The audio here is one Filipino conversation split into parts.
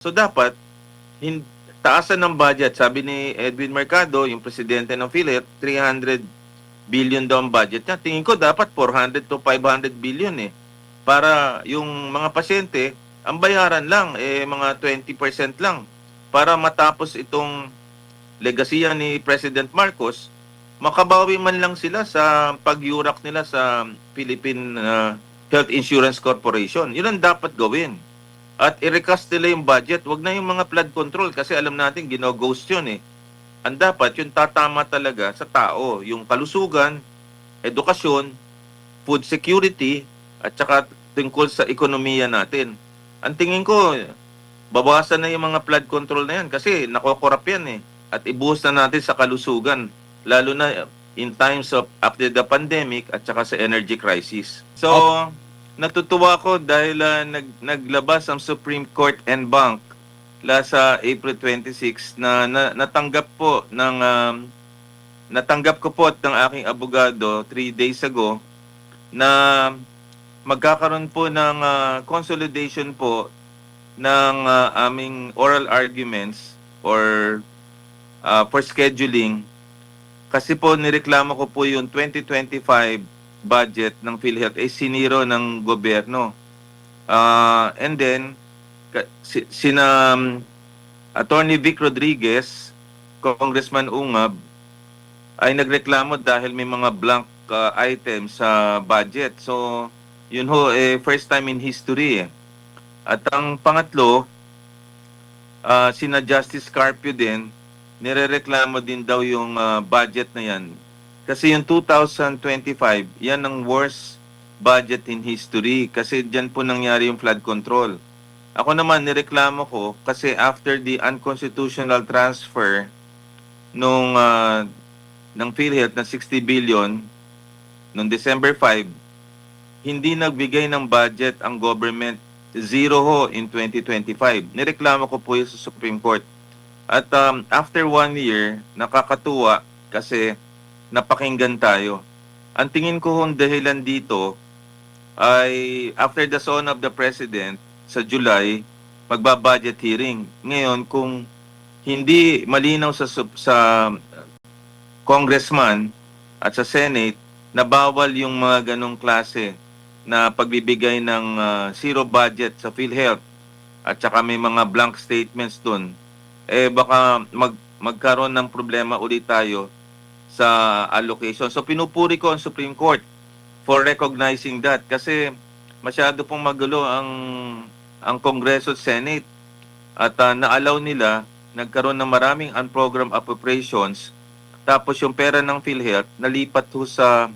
So dapat hin taasan ng budget. Sabi ni Edwin Mercado, yung presidente ng PhilHealth, 300 billion daw ang budget niya. Tingin ko dapat 400 to 500 billion eh. Para yung mga pasyente, ang bayaran lang mga 20% lang para matapos itong legasiya ni President Marcos, makabawi man lang sila sa pagyurak nila sa Philippine Health Insurance Corporation. Yun ang dapat gawin. At i-recast nila yung budget. Wag na yung mga flood control kasi alam natin gino-ghost yun eh. Ang dapat yung tatama talaga sa tao, yung kalusugan, edukasyon, food security, at saka tungkol sa ekonomiya natin. Ang tingin ko, babawasan na yung mga flood control na yan kasi nakokorap yan eh. At ibuhos na natin sa kalusugan, lalo na in times of after the pandemic at saka sa energy crisis. So, natutuwa ko dahil naglabas ang Supreme Court en banc sa April 26 na, natanggap po ng natanggap ko po ng aking abogado 3 days ago na magkakaroon po ng consolidation po ng aming oral arguments or for scheduling kasi po nireklamo ko po yung 2025 budget ng PhilHealth ay siniro ng gobyerno. And then, sina Attorney Vic Rodriguez, Congressman Ungab, ay nagreklamo dahil may mga blank items sa budget. So, yun ho, first time in history. At ang pangatlo, sina Justice Carpio din, nirereklamo din daw yung budget na yan. Kasi yung 2025, yan ang worst budget in history kasi dyan po nangyari yung flood control. Ako naman, nireklamo ko kasi after the unconstitutional transfer nung ng PhilHealth na 60 billion noong December 5, hindi nagbigay ng budget ang government. Zero ho in 2025. Nireklamo ko po yun sa Supreme Court. At after 1 year, nakakatuwa kasi napakinggan tayo. Ang tingin ko hong dahilan dito ay after the son of the President sa July, magba-budget hearing. Ngayon, kung hindi malinaw sa congressman at sa Senate na bawal yung mga ganong klase na pagbibigay ng zero budget sa PhilHealth at saka may mga blank statements dun, baka magkaroon ng problema ulit tayo sa allocation. So pinupuri ko ang Supreme Court for recognizing that kasi masyado pong magulo ang Kongreso at Senate at na-allow nila nagkaroon ng maraming unprogrammed appropriations tapos yung pera ng PhilHealth nalipat ho sa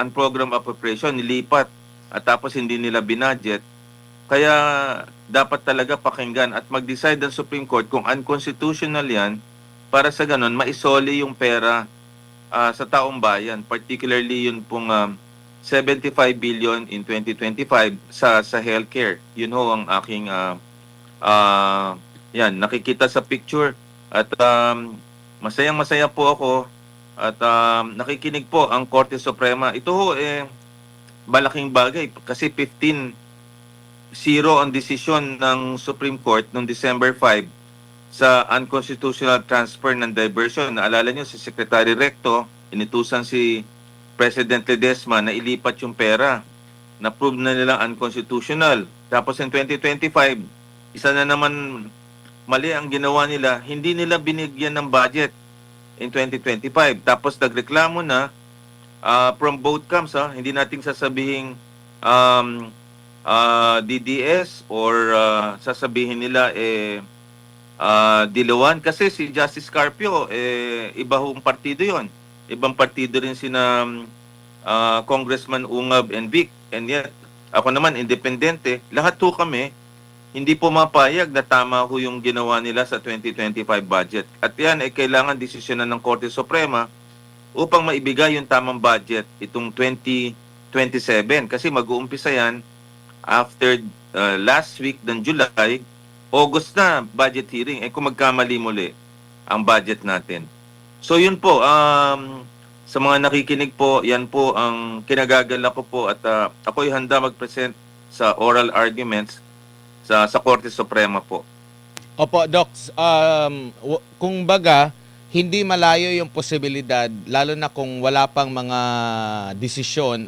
unprogrammed appropriation, nilipat at tapos hindi nila binudget. Kaya dapat talaga pakinggan at mag-decide ang Supreme Court kung unconstitutional yan para sa ganun maisoli yung pera sa taong bayan, particularly yun pong 75 billion in 2025 sa healthcare. Yun ho ang aking yan, nakikita sa picture at masayang-masaya po ako at nakikinig po ang Korte Suprema. Ito ho malaking bagay kasi 15-0 ang desisyon ng Supreme Court noong December 5 sa unconstitutional transfer ng diversion. Naalala nyo si Secretary Recto, inutusan si President Ledesma na ilipat yung pera. Na-prove na nila unconstitutional. Tapos in 2025, isa na naman mali ang ginawa nila. Hindi nila binigyan ng budget in 2025. Tapos nagreklamo na from both camps. Hindi nating sasabihin DDS or sasabihin nila Dilawan kasi si Justice Carpio iba hong partido yon. Ibang partido rin sina Congressman Ungab and Vic, and yet ako naman independente. Lahat ho kami hindi po mapayag na tama ho yung ginawa nila sa 2025 budget. At yan ay kailangan desisyonan ng Korte Suprema upang maibigay yung tamang budget itong 2027 kasi mag-uumpisa yan after last week ng July. August na budget hearing, kung magkamali muli ang budget natin. So yun po, sa mga nakikinig po, yan po ang kinagagalak ko po at ako'y handa mag-present sa oral arguments sa Korte Suprema po. Opo, Doc, kung baga, hindi malayo yung posibilidad, lalo na kung wala pang mga desisyon,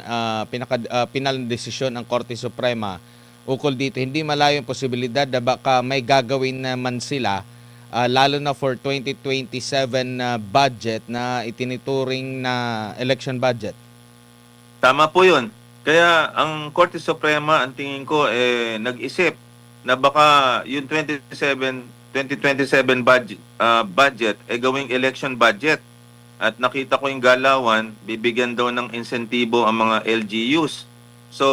pinal desisyon ng Korte Suprema ukol dito, hindi malayo yung posibilidad na baka may gagawin naman sila, lalo na for 2027 na budget na itinituring na election budget. Tama po yun. Kaya ang Korte Suprema, ang tingin ko, nag-isip na baka yung 2027 budget gawing election budget. At nakita ko yung galawan, bibigyan daw ng insentibo ang mga LGUs. So,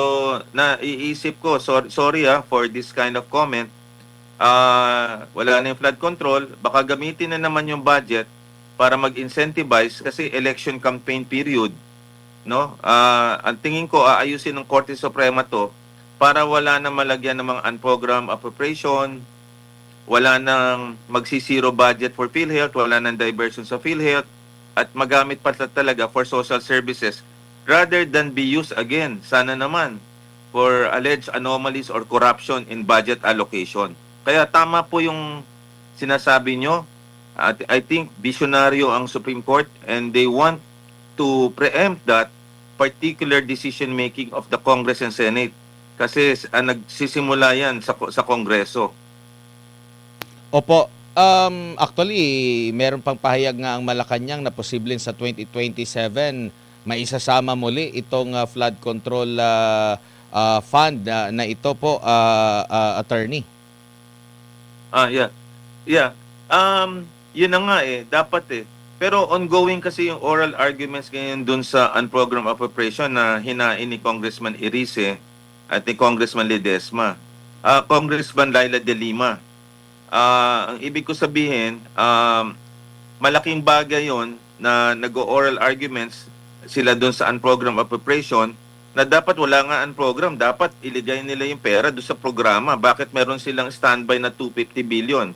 naiisip ko, sorry for this kind of comment, wala na yung flood control, baka gamitin na naman yung budget para mag-incentivize kasi election campaign period. No? Ang tingin ko, aayusin ng Korte Suprema to para wala na malagyan ng mga unprogrammed appropriation, wala nang magsisiro budget for PhilHealth, wala nang diversion sa PhilHealth, at magamit pa talaga for social services rather than be used again, sana naman, for alleged anomalies or corruption in budget allocation. Kaya tama po yung sinasabi nyo. I think visionaryo ang Supreme Court and they want to preempt that particular decision-making of the Congress and Senate. Kasi nagsisimula yan sa Kongreso. Opo, actually, meron pang pahayag nga ang Malacanang na posibleng sa 2027 maisasama muli itong flood control fund na ito po, attorney. Yeah. Yeah. Yun na nga dapat Pero ongoing kasi yung oral arguments ngayon dun sa unprogrammed appropriation na hinain ni Congressman Irice at ni Congressman Ledesma. Congressman Laila de Lima. Ang ibig ko sabihin, malaking bagay yon na nag-oral arguments sila dun sa unprogrammed appropriation na dapat wala nga unprogram, dapat iligay nila yung pera doon sa programa. Bakit meron silang standby na 250 billion?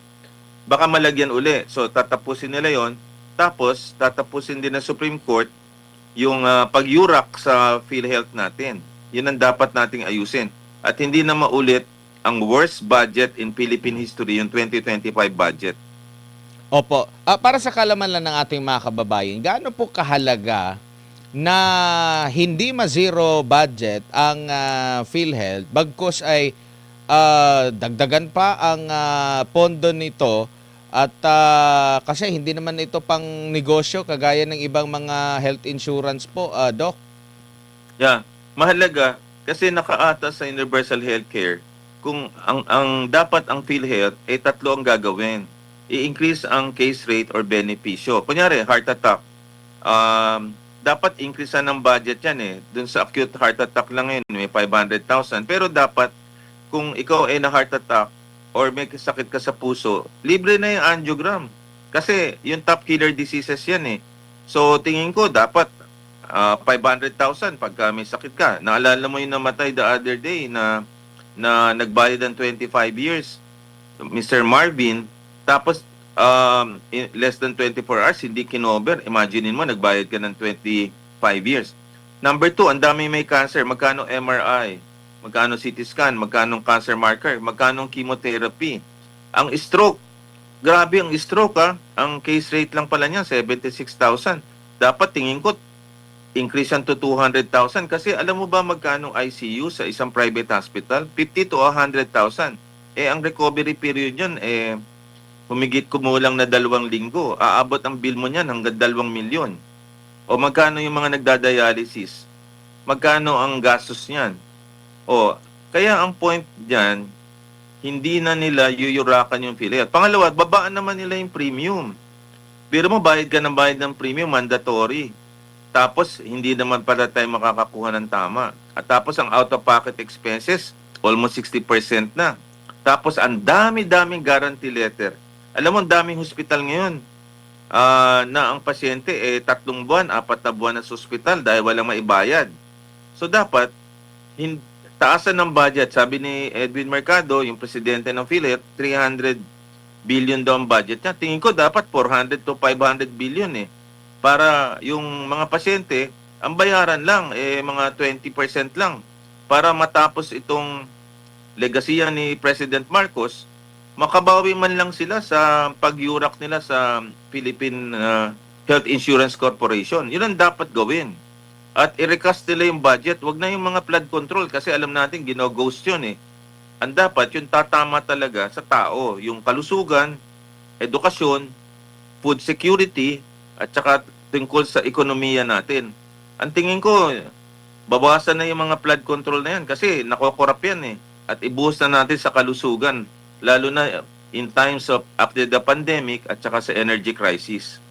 Baka malagyan uli. So tatapusin nila yon. Tapos tatapusin din ng Supreme Court yung pag-yurak sa PhilHealth natin. Yun ang dapat nating ayusin. At hindi na maulit ang worst budget in Philippine history, yung 2025 budget. Opo. Para sa kalaman lang ng ating mga kababayan, gaano po kahalaga na hindi ma-zero budget ang PhilHealth bagkus ay dagdagan pa ang pondo nito at kasi hindi naman ito pang negosyo kagaya ng ibang mga health insurance po, Doc? Yeah, mahalaga kasi nakaatas sa universal healthcare kung ang dapat ang PhilHealth ay tatlo ang gagawin. I-increase ang case rate or benepisyo. Kunyari, heart attack. Dapat increase ng budget yan Dun sa acute heart attack lang ngayon, may 500,000. Pero dapat, kung ikaw ay na heart attack or may sakit ka sa puso, libre na yung angiogram. Kasi yung top killer diseases yan So tingin ko, dapat 500,000 pagka may sakit ka. Naalala mo yung namatay the other day na nagbayad ng 25 years, Mr. Marvin, tapos in less than 24 hours, hindi kinover. Imaginein mo, nagbayad ka ng 25 years. Number 2, ang dami may cancer. Magkano MRI? Magkano CT scan? Magkano cancer marker? Magkano chemotherapy? Ang stroke. Grabe ang stroke Ang case rate lang pala niya, 76,000. Dapat tingin ko, increase yan to 200,000. Kasi alam mo ba magkano ICU sa isang private hospital? 50 to 100,000. Ang recovery period yan, humigit kumulang na 2 linggo. Aabot ang bill mo niyan hanggang 2 milyon. O magkano yung mga nagdadialysis? Magkano ang gastos niyan? Kaya ang point diyan, hindi na nila yuyurakan yung PhilHealth. Pangalawa, babaan naman nila yung premium. Pero mo, bayad ka ng bayad ng premium, mandatory. Tapos, hindi naman pala tayo makakakuha ng tama. At tapos, ang out-of-pocket expenses, almost 60% na. Tapos, ang dami-daming guarantee letter. Alam mo, ang daming hospital ngayon na ang pasyente 3 buwan, 4 na buwan na sa hospital dahil walang maibayad. So, dapat, taasan ng budget. Sabi ni Edwin Mercado, yung presidente ng PhilHealth, 300 billion daw ang budget niya. Tingin ko dapat 400 to 500 billion para yung mga pasyente, ang bayaran lang mga 20% lang para matapos itong legasiya ni President Marcos, makabawi man lang sila sa pagyurak nila sa Philippine Health Insurance Corporation. Yun ang dapat gawin. At i-recast nila yung budget. Wag na yung mga flood control kasi alam natin gino-ghost yun eh. Ang dapat yung tatama talaga sa tao, yung kalusugan, edukasyon, food security, at saka tungkol sa ekonomiya natin. Ang tingin ko, babawasan na yung mga flood control na yan kasi nakokorap yan eh. At ibuhos na natin sa kalusugan, lalo na in times of after the pandemic at saka sa energy crisis.